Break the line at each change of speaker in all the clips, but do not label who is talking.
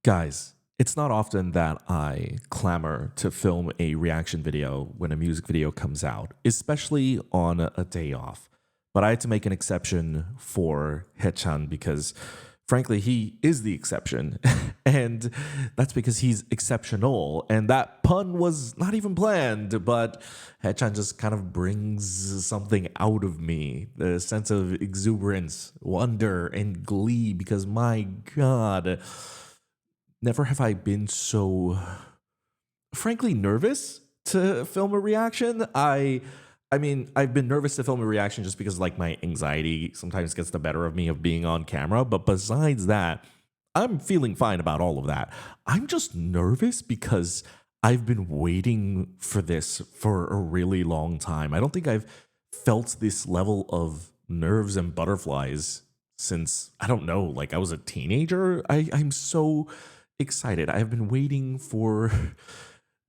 Guys, it's not often that I clamor to film a reaction video when a music video comes out, especially on a day off. But I had to make an exception for HAECHAN because, frankly, he is the exception. And that's because he's exceptional. And that pun was not even planned, but HAECHAN just kind of brings something out of me, the sense of exuberance, wonder, and glee, because my God, never have I been so, frankly, nervous to film a reaction. I mean, I've been nervous to film a reaction just because, like, my anxiety sometimes gets the better of me of being on camera. But besides that, I'm feeling fine about all of that. I'm just nervous because I've been waiting for this for a really long time. I don't think I've felt this level of nerves and butterflies since, I don't know, like I was a teenager. I'm so excited. I've been waiting for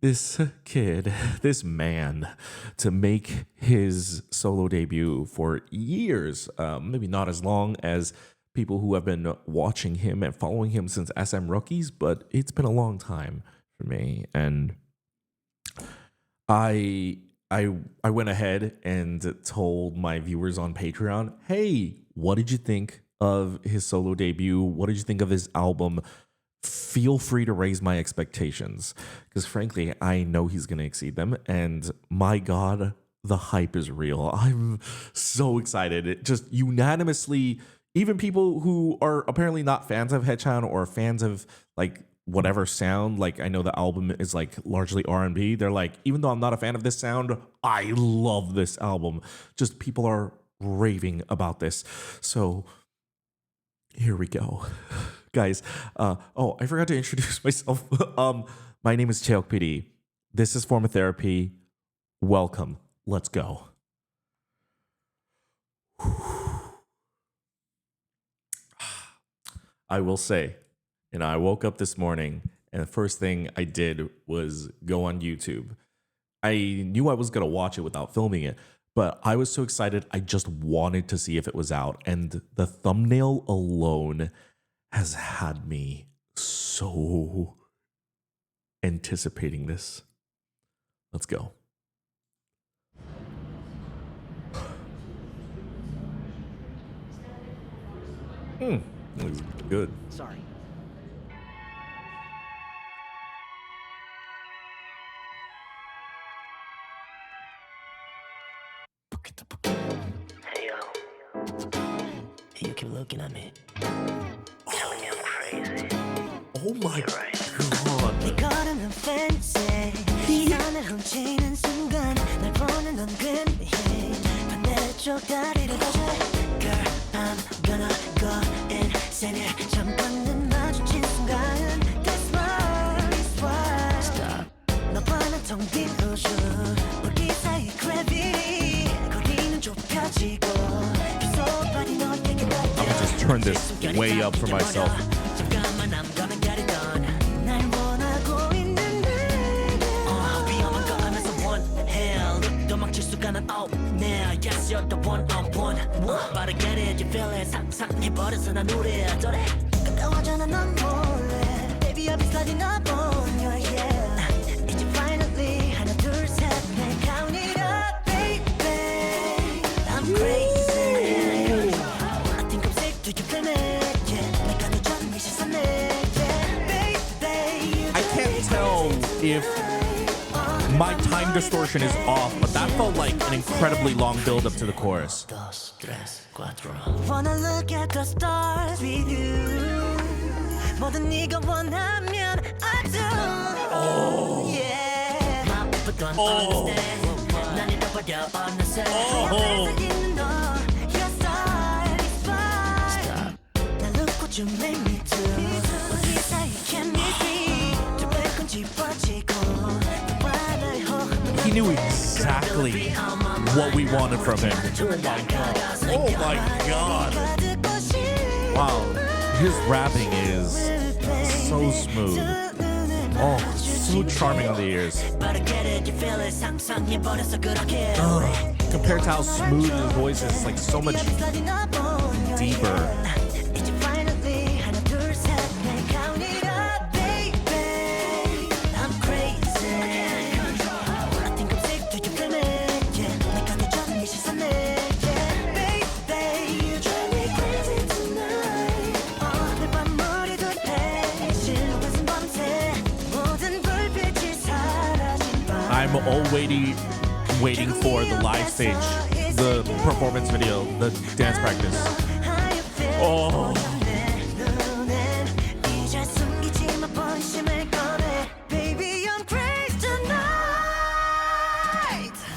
this kid, this man, to make his solo debut for years. Maybe not as long as people who have been watching him and following him since SM Rookies, but it's been a long time for me. And I went ahead and told my viewers on Patreon, hey, what did you think of his solo debut? What did you think of his album? Feel free to raise my expectations, because frankly, I know he's going to exceed them. And my God, the hype is real. I'm so excited. It just unanimously, even people who are apparently not fans of HAECHAN or fans of like whatever sound, like I know the album is like largely R&B. They're like, even though I'm not a fan of this sound, I love this album. Just people are raving about this. So here we go. Guys, oh, I forgot to introduce myself. My name is Cheok PD. This is Form of Therapy. Welcome. Let's go. I will say, I woke up this morning, and the first thing I did was go on YouTube. I knew I was going to watch it without filming it, but I was so excited, I just wanted to see if it was out. And the thumbnail alone has had me so anticipating this. Let's go. Looks good.
Sorry. Hey yo. Hey, you keep looking at me. Telling me I'm crazy.
Oh my
You're right.
God.
네 걸음은 fancy 시선을 훔치는 순간 날 보는 건 근해 반대쪽 다리를 거져 Girl, I'm gonna go insane 잠깐 눈 마주친 순간 That's why Stop 너와 난 텅 빈 우주 우리 사이 gravity 거리는 좁혀지고 계속 발이 너에게 닿게
I'm gonna just turn this way up for myself.
잠깐만 I'm gonna get it done 날 원하고 있는 내게 위험한 거 하면서 one hell 도망칠 수가 난 없네 Yes you're the one on one But I get it you feel it 상상해버려서 난 우려 저래 가까워져나 넌 몰래 Baby I'll be sliding up on you yeah 이제 finally 하나 둘셋넷 count it up baby I'm crazy I think I'm sick do you feel me yeah 내가 늦은 네 시선에 yeah baby
I can't tell if my time distortion is off, but that felt like an incredibly long build up to the chorus.
Dos, tres, cuatro. Wanna look at the stars with you. 뭐든 네가 원하면 I do. Oh. Yeah. 마음부터 understand. 난 잃어버려 어느새. 옆에서 있는 너, your side is fine. Stop. 날 웃고 좀 make me too. 우리 사이 chemistry. 두 배꼽 짚어지고.
He knew exactly what we wanted from him. Oh my God. Oh my God. Wow. His rapping is so smooth. Oh, so charming on the ears. Compared to how smooth his voice is, it's like so much deeper. I'm already waiting for the live stage, the performance video, the dance practice. Oh.
Baby, I'm crazy tonight.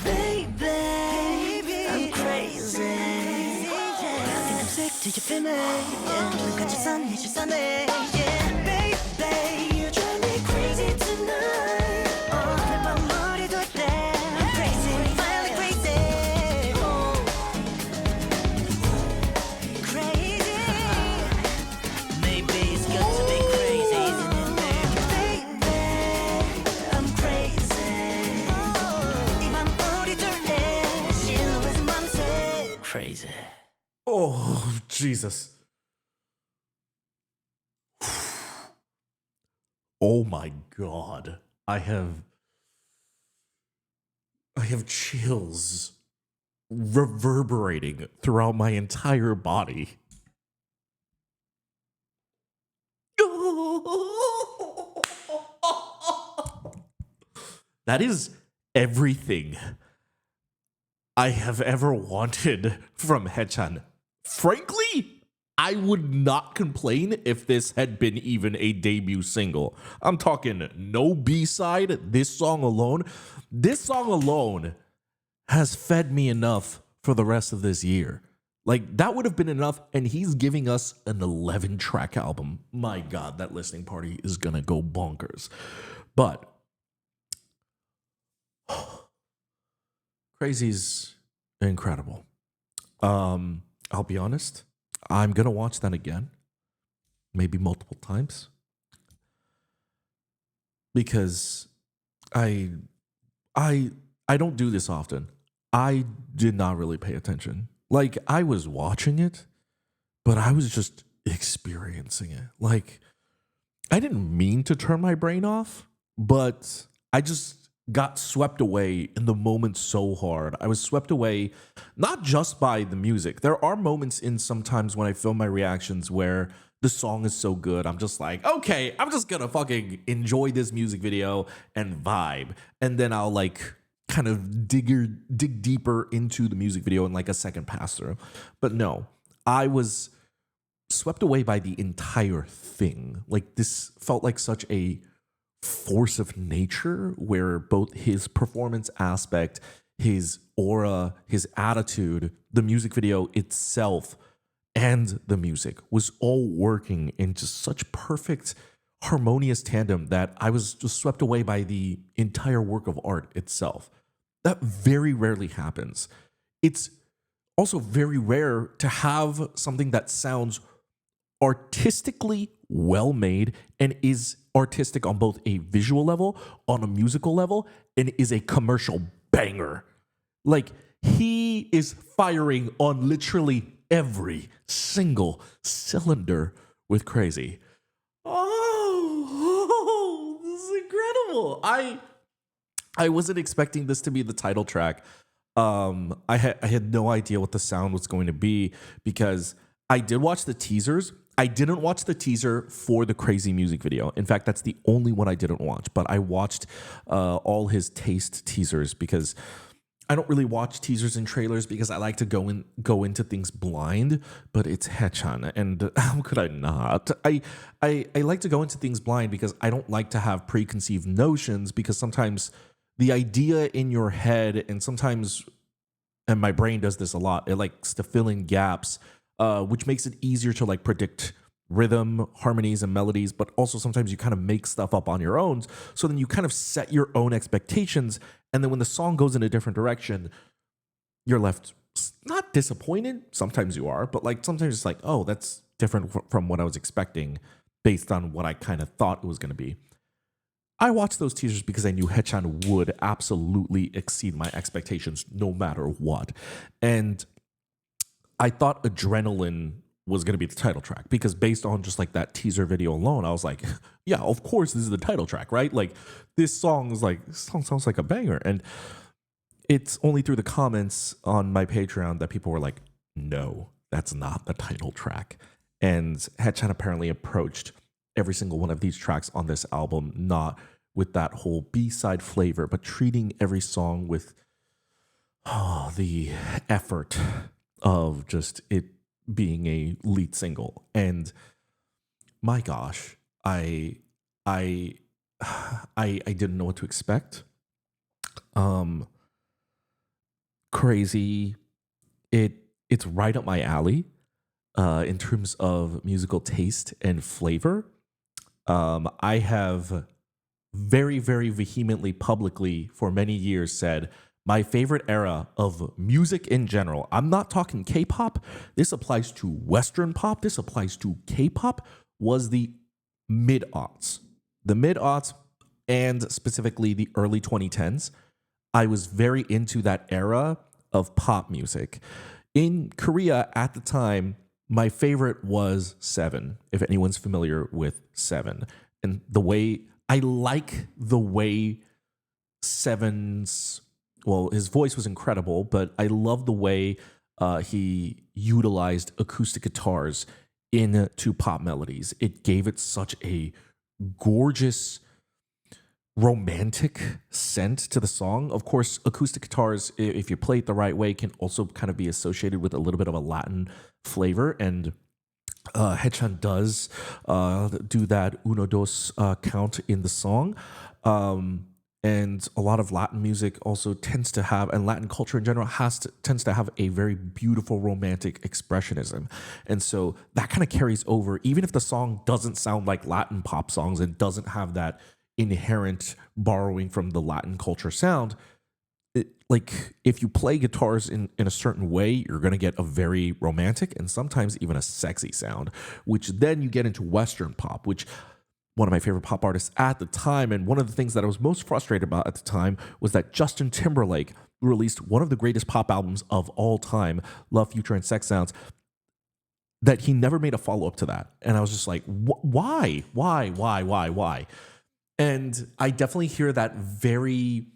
Baby, I'm crazy. I'm sick, do you feel me? Yeah, got your sun, hit your Sunday. Yeah, baby, you drive me crazy tonight. 내 맘머리 돌 때 I'm crazy, finally crazy. Crazy. Maybe it's good to be crazy, isn't it, baby? I'm crazy. 이 맘머리 돌 때 실루엣 맘새 crazy.
Oh, Jesus. Oh my God. I have chills reverberating throughout my entire body. That is everything I have ever wanted from HAECHAN. Frankly, I would not complain if this had been even a debut single. I'm talking no B-side, this song alone. This song alone has fed me enough for the rest of this year. Like, that would have been enough, and he's giving us an 11-track album. My God, that listening party is gonna go bonkers. But Crazy's incredible. I'll be honest, I'm gonna watch that again, maybe multiple times, because I don't do this often. I did not really pay attention. Like, I was watching it, but I was just experiencing it. Like, I didn't mean to turn my brain off, but I just got swept away in the moment so hard. I was swept away not just by the music. There are moments in sometimes when I film my reactions where the song is so good, I'm just like, okay, I'm just gonna fucking enjoy this music video and vibe. And then I'll like kind of dig deeper into the music video in like a second pass through. But no, I was swept away by the entire thing. Like, this felt like such a force of nature where both his performance aspect, his aura, his attitude, the music video itself, and the music was all working in just such perfect, harmonious tandem that I was just swept away by the entire work of art itself. That very rarely happens. It's also very rare to have something that sounds artistically well made and is artistic on both a visual level, on a musical level, and is a commercial banger. Like, he is firing on literally every single cylinder with Crazy. Oh, this is incredible. I wasn't expecting this to be the title track. I had no idea what the sound was going to be because I did watch the teasers. I didn't watch the teaser for the Crazy music video. In fact, that's the only one I didn't watch. But I watched all his taste teasers because I don't really watch teasers and trailers because I like to go into things blind. But it's HAECHAN, and how could I not? I like to go into things blind because I don't like to have preconceived notions, because sometimes the idea in your head, and sometimes, and my brain does this a lot, it likes to fill in gaps, which makes it easier to like predict rhythm, harmonies, and melodies, but also sometimes you kind of make stuff up on your own. So then you kind of set your own expectations, and then when the song goes in a different direction, you're left not disappointed. Sometimes you are, but like sometimes it's like, oh, that's different from what I was expecting based on what I kind of thought it was going to be. I watched those teasers because I knew HAECHAN would absolutely exceed my expectations no matter what. And I thought Adrenaline was going to be the title track because based on just like that teaser video alone, I was like, yeah, of course this is the title track, right? Like, this song sounds like a banger. And it's only through the comments on my Patreon that people were like, no, that's not the title track. And HAECHAN apparently approached every single one of these tracks on this album not with that whole B-side flavor, but treating every song with the effort of just it being a lead single. And my gosh, I I didn't know what to expect. Um Crazy, it's right up my alley in terms of musical taste and flavor. I have very, very vehemently, publicly, for many years said my favorite era of music in general. I'm not talking K-pop. This applies to Western pop. This applies to K-pop. Was the mid-aughts, and specifically the early 2010s. I was very into that era of pop music. In Korea at the time, my favorite was Seven, if anyone's familiar with Seven. And I like the way Seven's, well, his voice was incredible, but I love the way he utilized acoustic guitars into pop melodies. It gave it such a gorgeous, romantic scent to the song. Of course, acoustic guitars, if you play it the right way, can also kind of be associated with a little bit of a Latin flavor. And HAECHAN does do that uno dos count in the song. And a lot of Latin music also tends to have, and Latin culture in general tends to have a very beautiful romantic expressionism. And so that kind of carries over, even if the song doesn't sound like Latin pop songs and doesn't have that inherent borrowing from the Latin culture sound. Like if you play guitars in a certain way, you're going to get a very romantic and sometimes even a sexy sound, which then you get into Western pop, which one of my favorite pop artists at the time. And one of the things that I was most frustrated about at the time was that Justin Timberlake released one of the greatest pop albums of all time, Love, Future, and Sex Sounds, that he never made a follow-up to that. And I was just like, why? And I definitely hear that very,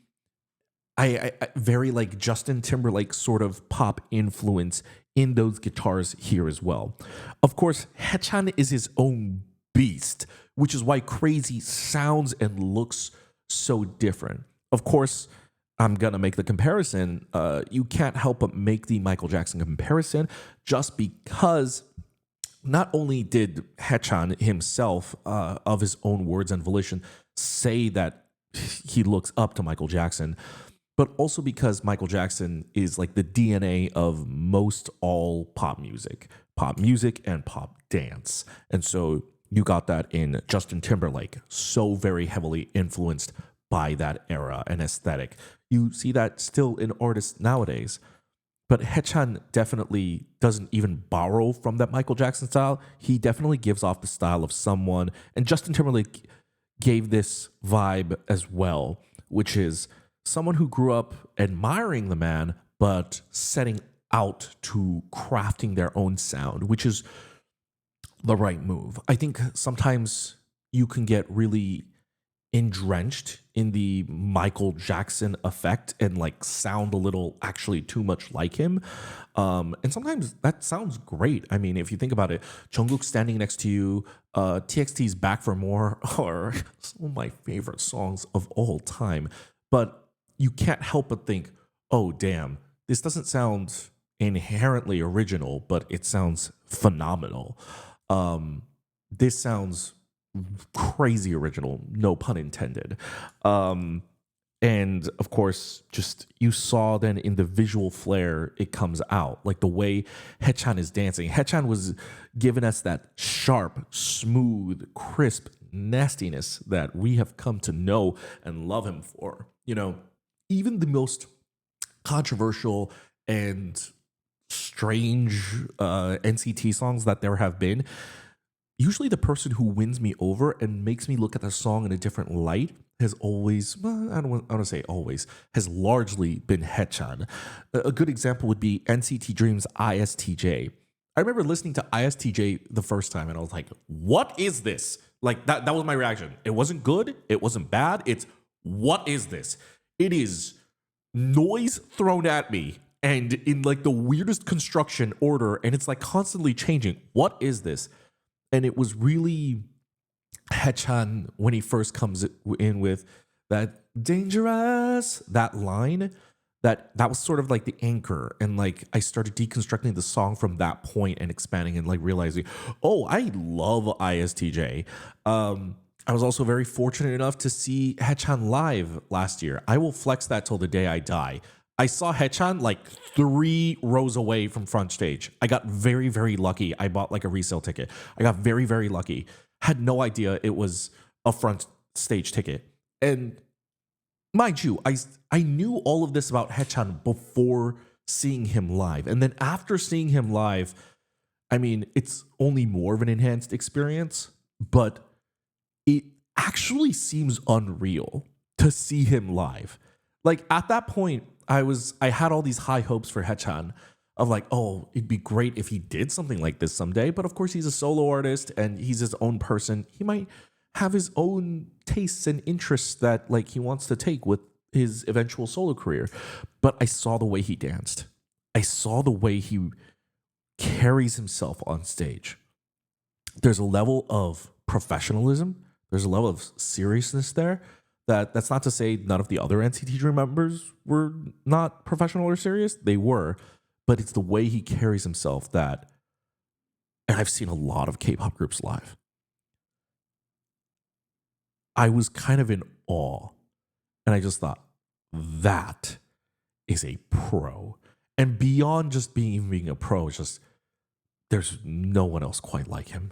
I very like Justin Timberlake sort of pop influence in those guitars here as well. Of course, HAECHAN is his own beast, which is why Crazy sounds and looks so different. Of course, I'm going to make the comparison. You can't help but make the Michael Jackson comparison just because not only did HAECHAN himself, of his own words and volition, say that he looks up to Michael Jackson, but also because Michael Jackson is like the DNA of most all pop music and pop dance. And so you got that in Justin Timberlake, so very heavily influenced by that era and aesthetic. You see that still in artists nowadays. But HAECHAN definitely doesn't even borrow from that Michael Jackson style. He definitely gives off the style of someone, and Justin Timberlake gave this vibe as well, which is someone who grew up admiring the man, but setting out to crafting their own sound, which is the right move. I think sometimes you can get really drenched in the Michael Jackson effect and like sound a little actually too much like him. And sometimes that sounds great. I mean, if you think about it, Jungkook Standing Next to You, TXT's Back for More are some of my favorite songs of all time. But you can't help but think, oh, damn, this doesn't sound inherently original, but it sounds phenomenal. This sounds crazy original, no pun intended. And of course, just you saw then in the visual flair, it comes out like the way HAECHAN is dancing. HAECHAN was giving us that sharp, smooth, crisp nastiness that we have come to know and love him for. You know, even the most controversial and strange NCT songs that there have been, usually the person who wins me over and makes me look at the song in a different light has always, well, I don't want to say always, has largely been HAECHAN. A good example would be NCT Dream's ISTJ. I remember listening to ISTJ the first time and I was like, what is this? Like that was my reaction. It wasn't good. It wasn't bad. It's, what is this? It is noise thrown at me and in like the weirdest construction order. And it's like constantly changing. What is this? And it was really HAECHAN, when he first comes in with that dangerous, that line, that was sort of like the anchor. And like I started deconstructing the song from that point and expanding and like realizing, oh, I love ISTJ. I was also very fortunate enough to see HAECHAN live last year. I will flex that till the day I die. I saw HAECHAN like 3 rows away from front stage. I got very, very lucky. I bought like a resale ticket. I got very, very lucky. Had no idea it was a front stage ticket. And mind you, I knew all of this about HAECHAN before seeing him live. And then after seeing him live, I mean, it's only more of an enhanced experience, but it actually seems unreal to see him live. Like at that point, I had all these high hopes for HAECHAN of like, oh, it'd be great if he did something like this someday. But of course, he's a solo artist and he's his own person. He might have his own tastes and interests that like he wants to take with his eventual solo career. But I saw the way he danced. I saw the way he carries himself on stage. There's a level of professionalism. There's a level of seriousness there. That's not to say none of the other NCT Dream members were not professional or serious. They were. But it's the way he carries himself that, and I've seen a lot of K-pop groups live. I was kind of in awe. And I just thought, that is a pro. And beyond just being a pro, it's just, there's no one else quite like him.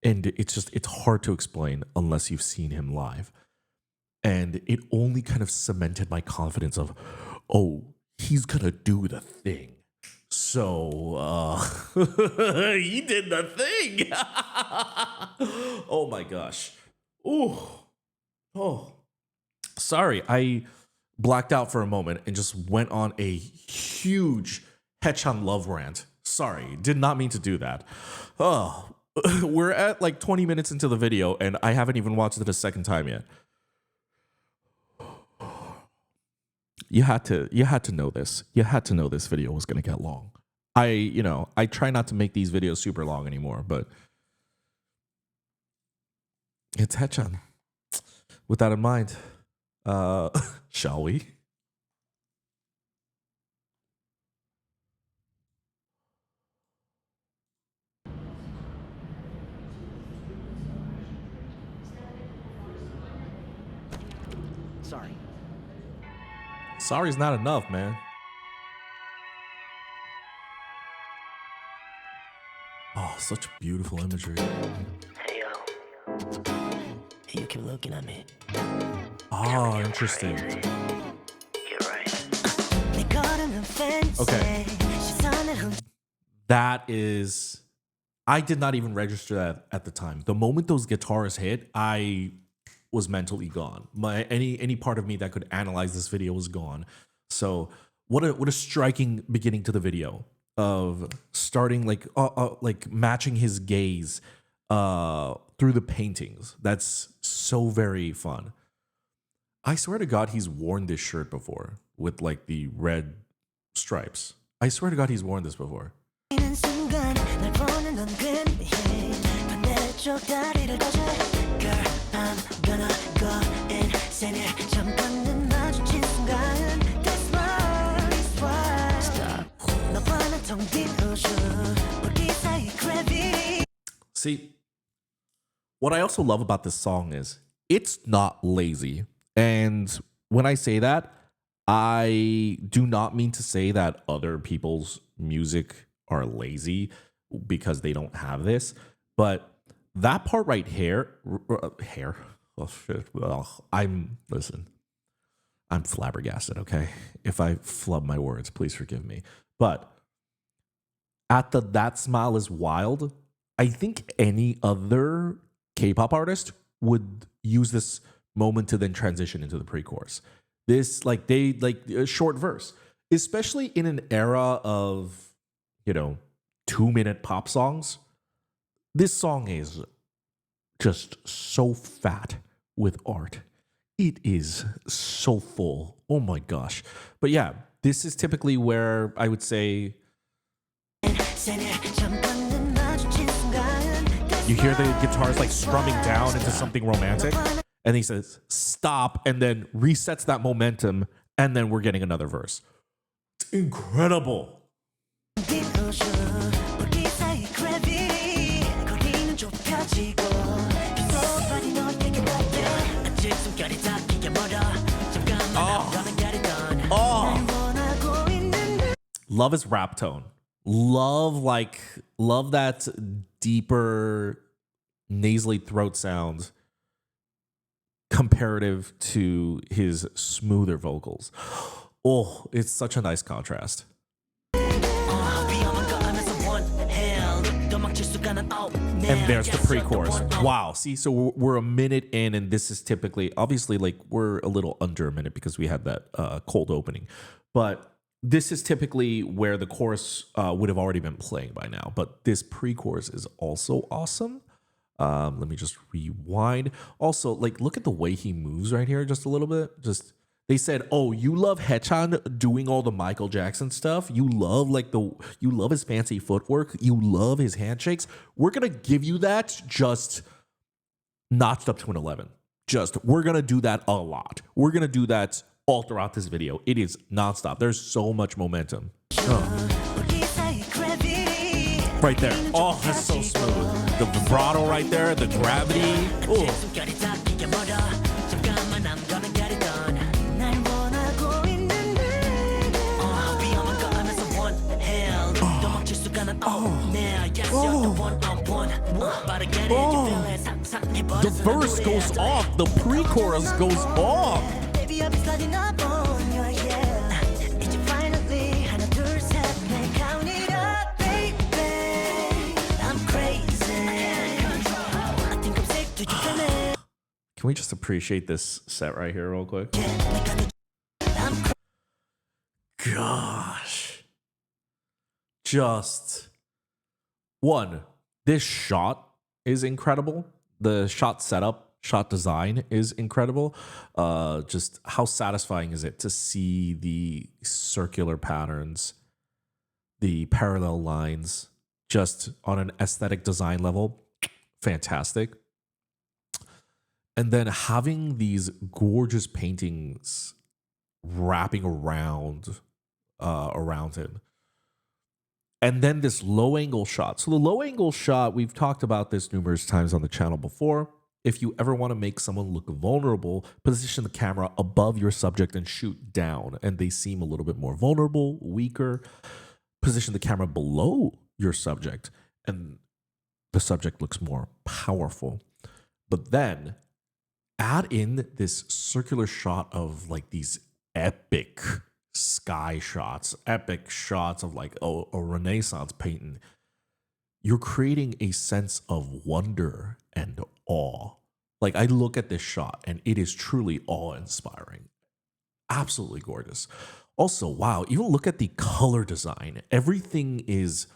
And it's hard to explain unless you've seen him live. And it only kind of cemented my confidence of, oh, he's gonna do the thing. So he did the thing. Oh my gosh. Ooh. Oh. Sorry, I blacked out for a moment and just went on a huge HAECHAN love rant. Sorry, did not mean to do that. Oh, we're at like 20 minutes into the video and I haven't even watched it a second time yet. You had to know this. You had to know this video was going to get long. I try not to make these videos super long anymore, but it's HAECHAN. With that in mind, shall we?
Sorry.
Sorry's not enough, man. Oh, such beautiful imagery.
Hey, yo. You keep looking at me.
Oh, interesting.
You're right.
Okay. That is, I did not even register that at the time. The moment those guitars hit, I was mentally gone. Any part of me that could analyze this video was gone. So what a striking beginning to the video of starting like matching his gaze through the paintings. That's so very fun. I swear to God, he's worn this shirt before with like the red stripes. I swear to God, he's worn this before. See, what I also love about this song is it's not lazy. And when I say that, I do not mean to say that other people's music are lazy because they don't have this. But that part right here, oh shit. Well, I'm flabbergasted, okay? If I flub my words, please forgive me. But at the That Smile is Wild, I think any other K-pop artist would use this moment to then transition into the pre-chorus. This, like, they like a short verse, especially in an era of, 2-minute pop songs. This song is just so fat with art. It is so full. Oh my gosh. But yeah, this is typically where I would say You hear the guitars like strumming down into something romantic, and he says stop, and then resets that momentum, and then we're getting another verse. It's incredible. Love his rap tone. Love that deeper nasally throat sound comparative to his smoother vocals. Oh, it's such a nice contrast. And there's the pre-chorus. Wow. See, so we're a minute in, and this is typically, obviously, like we're a little under a minute because we had that cold opening. But this is typically where the chorus would have already been playing by now. But this pre-chorus is also awesome. Let me just rewind. Also, like, look at the way he moves right here just a little bit. They said, oh, you love HAECHAN doing all the Michael Jackson stuff. You love his fancy footwork. You love his handshakes. We're going to give you that, just notched up to an 11. We're going to do that a lot. We're going to do that all throughout this video. It is nonstop. There's so much momentum. Right there. Oh, that's so smooth. The vibrato right there, the gravity. Oh. The verse goes off. The pre-chorus goes off. Can we just appreciate this set right here real quick? Gosh. Just one, this shot is incredible. The shot setup, shot design is incredible. Just how satisfying is it to see the circular patterns, the parallel lines, just on an aesthetic design level, fantastic. And then having these gorgeous paintings wrapping around him. And then this low angle shot. So the low angle shot, we've talked about this numerous times on the channel before. If you ever want to make someone look vulnerable, position the camera above your subject and shoot down, and they seem a little bit more vulnerable, weaker. Position the camera below your subject, and the subject looks more powerful. But then add in this circular shot of like these epic sky shots, epic shots of like a Renaissance painting. You're creating a sense of wonder and awe. Like, I look at this shot and it is truly awe-inspiring. Absolutely gorgeous. Also, wow, even look at the color design. Everything is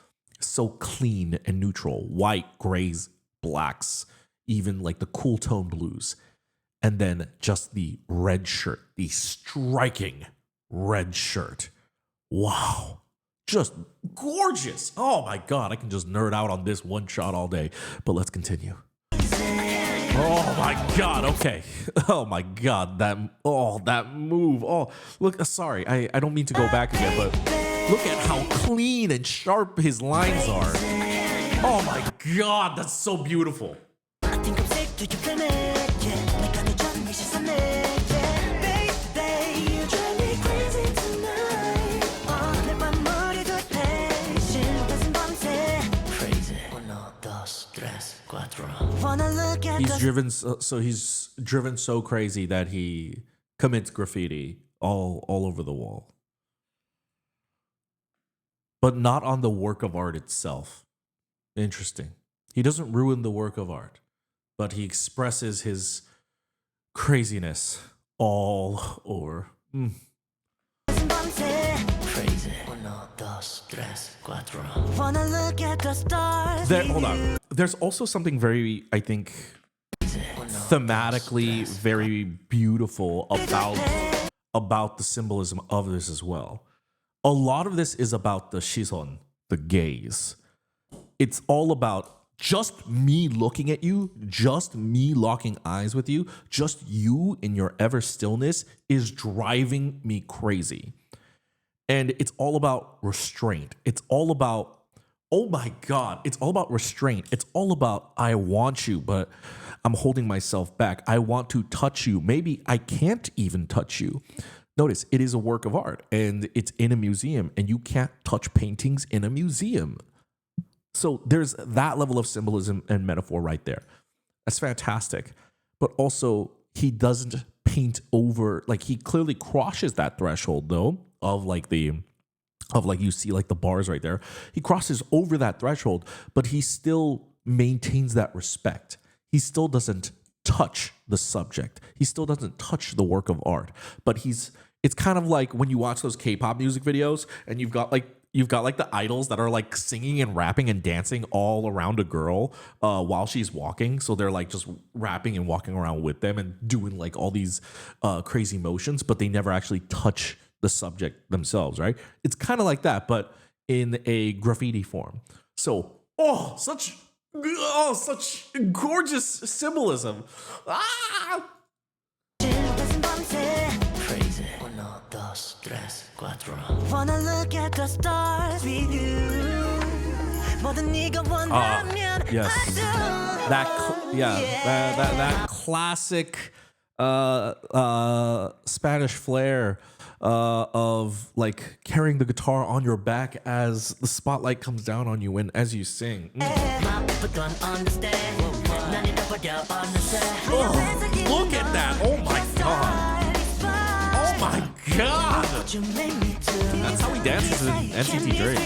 so clean and neutral. White, grays, blacks, even like the cool tone blues. And then just the red shirt, the striking red shirt. Wow. Just gorgeous. Oh my God. I can just nerd out on this one shot all day. But let's continue. Oh my God. Okay. Oh my God. That move. Oh, look, sorry. I don't mean to go back again, but look at how clean and sharp his lines are. Oh my God. That's so beautiful. He's driven so crazy that he commits graffiti all over the wall. But not on the work of art itself. Interesting. He doesn't ruin the work of art, but he expresses his craziness all over. Crazy. Hold on. There's also something very, I think, thematically very beautiful about the symbolism of this as well. A lot of this is about the shizon, the gaze. It's all about just me looking at you, just me locking eyes with you, just you in your ever stillness is driving me crazy. And it's all about restraint. It's all about, oh my God, it's all about restraint. It's all about, I want you, but I'm holding myself back. I want to touch you. Maybe I can't even touch you. Notice it is a work of art and it's in a museum, and you can't touch paintings in a museum. So there's that level of symbolism and metaphor right there. That's fantastic. But also, he doesn't paint over, like, he clearly crosses that threshold though of like you see like the bars right there. He crosses over that threshold, but he still maintains that respect. He still doesn't touch the subject. He still doesn't touch the work of art. But it's kind of like when you watch those K-pop music videos and you've got like the idols that are like singing and rapping and dancing all around a girl while she's walking. So they're like just rapping and walking around with them and doing like all these crazy motions, but they never actually touch the subject themselves, right? It's kind of like that, but in a graffiti form. So, such gorgeous symbolism. Ah!
Crazy. Uno, dos, tres, cuatro. Wanna look at the stars with you. 뭐든 네가 원하면
Yes.
I do.
That classic Spanish flair of like carrying the guitar on your back as the spotlight comes down on you and as you sing.
My people don't understand. 난 잃어버려 understand.
Look at that! Oh my god! Oh my god! That's how he dances in NCT Dream.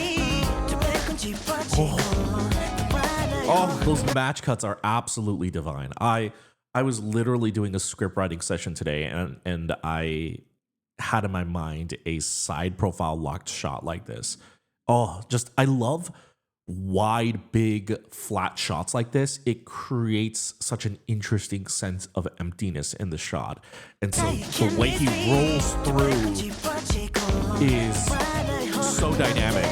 Oh, those match cuts are absolutely divine. I was literally doing a script writing session today, and I had in my mind a side profile locked shot like this. I love wide, big, flat shots like this. It creates such an interesting sense of emptiness in the shot. And so the way he rolls through is so dynamic.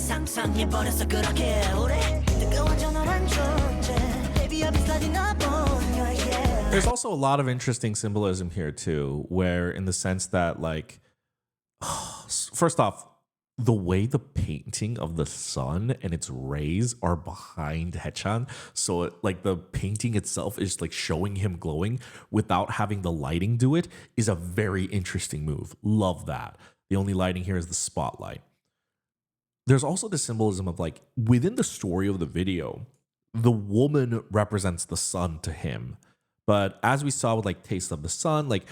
상상해버렸어 그렇게 오래 뜨거워져 너란 존재 Baby I'll be sliding up on your yeah. There's also a lot of interesting symbolism here too, where in the sense that like first off, the way the painting of the sun and its rays are behind HAECHAN, so like the painting itself is like showing him glowing without having the lighting do it, is a very interesting move. Love that. The only lighting here is the spotlight. There's also the symbolism of like within the story of the video, the woman represents the sun to him. But as we saw with like Taste of the Sun, like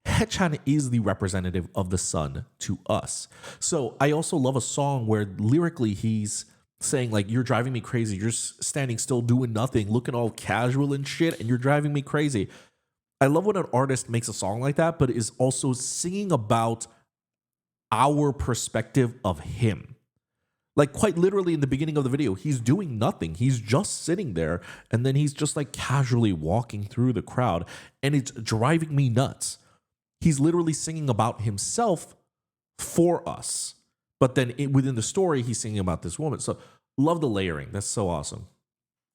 HAECHAN is the representative of the sun to us. So I also love a song where lyrically he's saying like, you're driving me crazy. You're standing still doing nothing, looking all casual and shit, and you're driving me crazy. I love when an artist makes a song like that, but is also singing about our perspective of him. Like quite literally in the beginning of the video, he's doing nothing. He's just sitting there and then he's just like casually walking through the crowd and it's driving me nuts. He's literally singing about himself for us. But then within the story, he's singing about this woman. So love the layering. That's so awesome.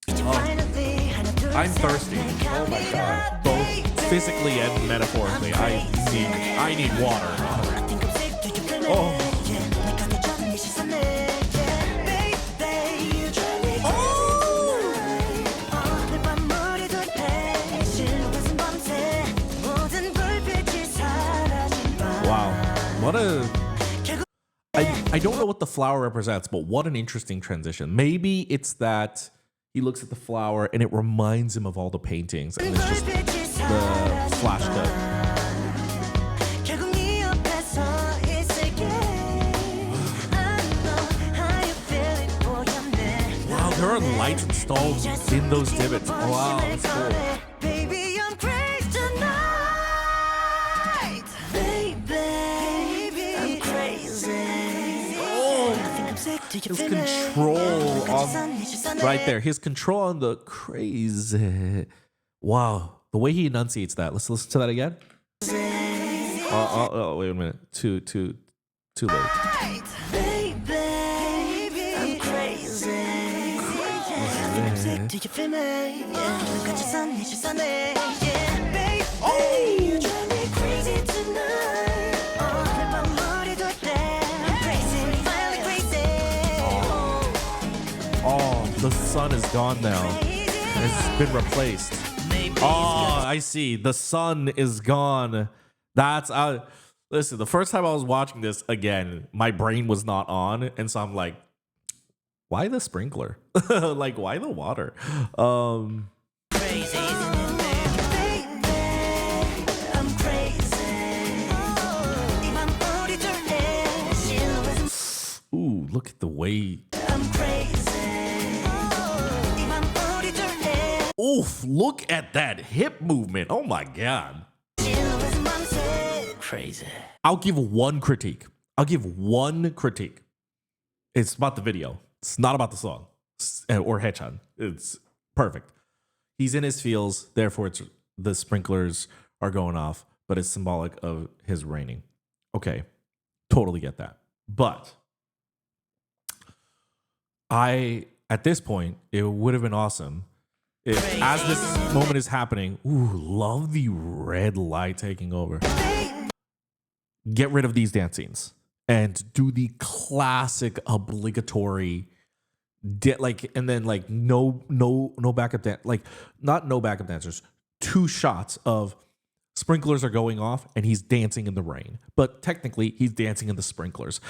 I'm thirsty. Oh my God. Both physically and metaphorically. I need water. Oh. What I don't know what the flower represents, but what an interesting transition. Maybe it's that he looks at the flower and it reminds him of all the paintings and it's just the flash cut. Wow, there are lights installed in those divots. Wow, that's cool. his control on right there. His control on the crazy. Wow, the way he enunciates that. Let's listen to that again. Oh, wait a minute. Too late.
Baby, I'm crazy. Do you feel me? Oh, you drive me crazy tonight.
Oh, the sun is gone now. It's been replaced. Oh, I see. The sun is gone. That's listen, the first time I was watching this again, my brain was not on, and so I'm like, why the sprinkler? Like, why the water?
Crazy, isn't it, baby? I'm crazy.
Ooh, look at the way.
I'm crazy.
Oof, look at that hip movement. Oh my God.
Crazy.
I'll give one critique. It's about the video. It's not about the song or HAECHAN. It's perfect. He's in his feels, therefore the sprinklers are going off, but it's symbolic of his reigning. Okay, totally get that. But at this point, it would have been awesome if, as this moment is happening, ooh, love the red light taking over. Get rid of these dance scenes and do the classic obligatory and then no backup dance, like not no backup dancers, 2 shots of sprinklers are going off and he's dancing in the rain, but technically he's dancing in the sprinklers,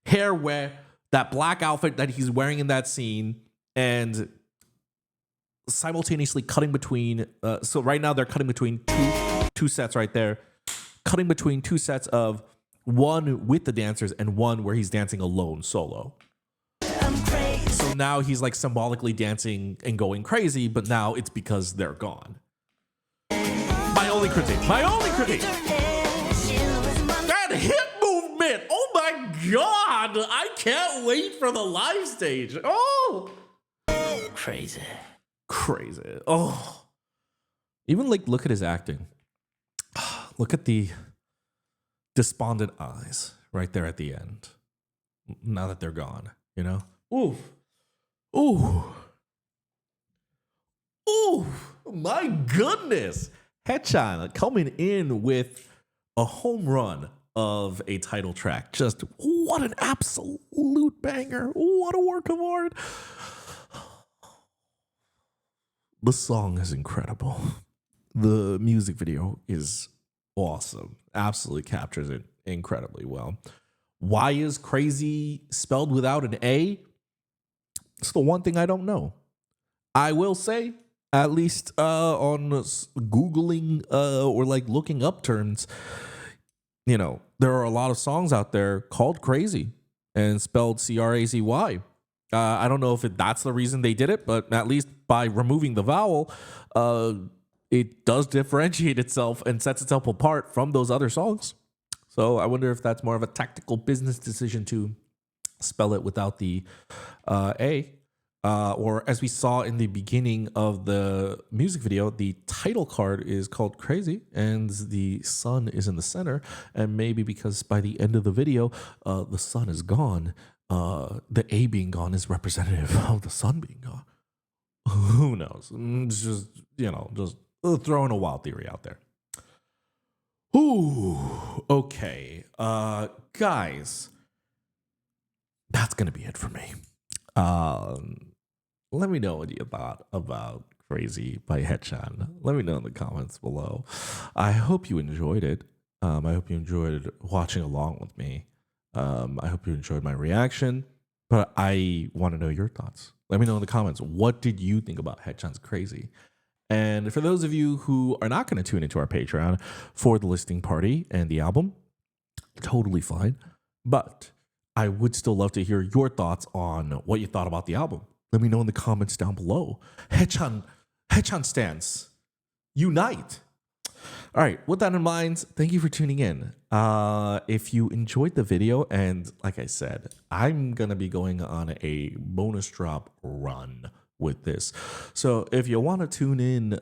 hair wet, that black outfit that he's wearing in that scene, and simultaneously cutting between so right now they're cutting between two sets right there, cutting between 2 sets of one with the dancers and one where he's dancing alone solo. So now he's like symbolically dancing and going crazy, but now it's because they're gone. My only critique. That hip movement. Oh my God. I can't wait for the live stage. Oh.
Crazy.
Oh. Even like look at his acting. Look at the despondent eyes right there at the end. Now that they're gone, you know? Ooh. My goodness. HAECHAN coming in with a home run of a title track. Just what an absolute banger. What a work of art. The song is incredible. The music video is awesome. Absolutely captures it incredibly well. Why is crazy spelled without an A? It's the one thing I don't know. I will say, at least on Googling or like looking up terms, you know, there are a lot of songs out there called Crazy and spelled CRAZY. I don't know if that's the reason they did it, but at least by removing the vowel, it does differentiate itself and sets itself apart from those other songs. So I wonder if that's more of a tactical business decision to spell it without the A. Or as we saw in the beginning of the music video, the title card is called Crazy and the sun is in the center. And maybe because by the end of the video, the sun is gone, the A being gone is representative of the sun being gone. Who knows? It's just, just throwing a wild theory out there. Ooh, okay. Guys, that's going to be it for me. Let me know what you thought about Crazy by HAECHAN. Let me know in the comments below. I hope you enjoyed it. I hope you enjoyed watching along with me. I hope you enjoyed my reaction, but I want to know your thoughts. Let me know in the comments. What did you think about HAECHAN's Crazy? And for those of you who are not going to tune into our Patreon for the listening party and the album, totally fine. But I would still love to hear your thoughts on what you thought about the album. Let me know in the comments down below. HAECHAN stans, unite. All right, with that in mind, thank you for tuning in. If you enjoyed the video, and like I said, I'm going to be going on a bonus drop run with this. So if you want to tune in,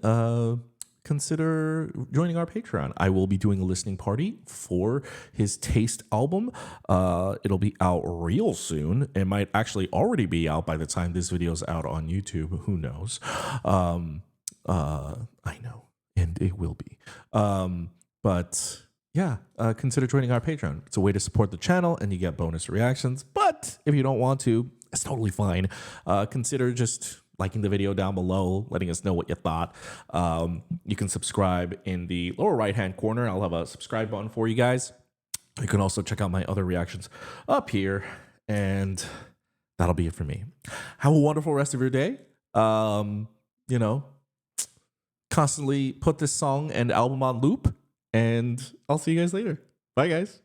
consider joining our Patreon. I will be doing a listening party for his Taste album. It'll be out real soon. It might actually already be out by the time this video is out on YouTube. Who knows? I know. And it will be. But yeah, consider joining our Patreon. It's a way to support the channel and you get bonus reactions. But if you don't want to, it's totally fine. Consider just liking the video down below, letting us know what you thought. You can subscribe in the lower right-hand corner. I'll have a subscribe button for you guys. You can also check out my other reactions up here. And that'll be it for me. Have a wonderful rest of your day. You know, constantly put this song and album on loop, and I'll see you guys later. Bye, guys.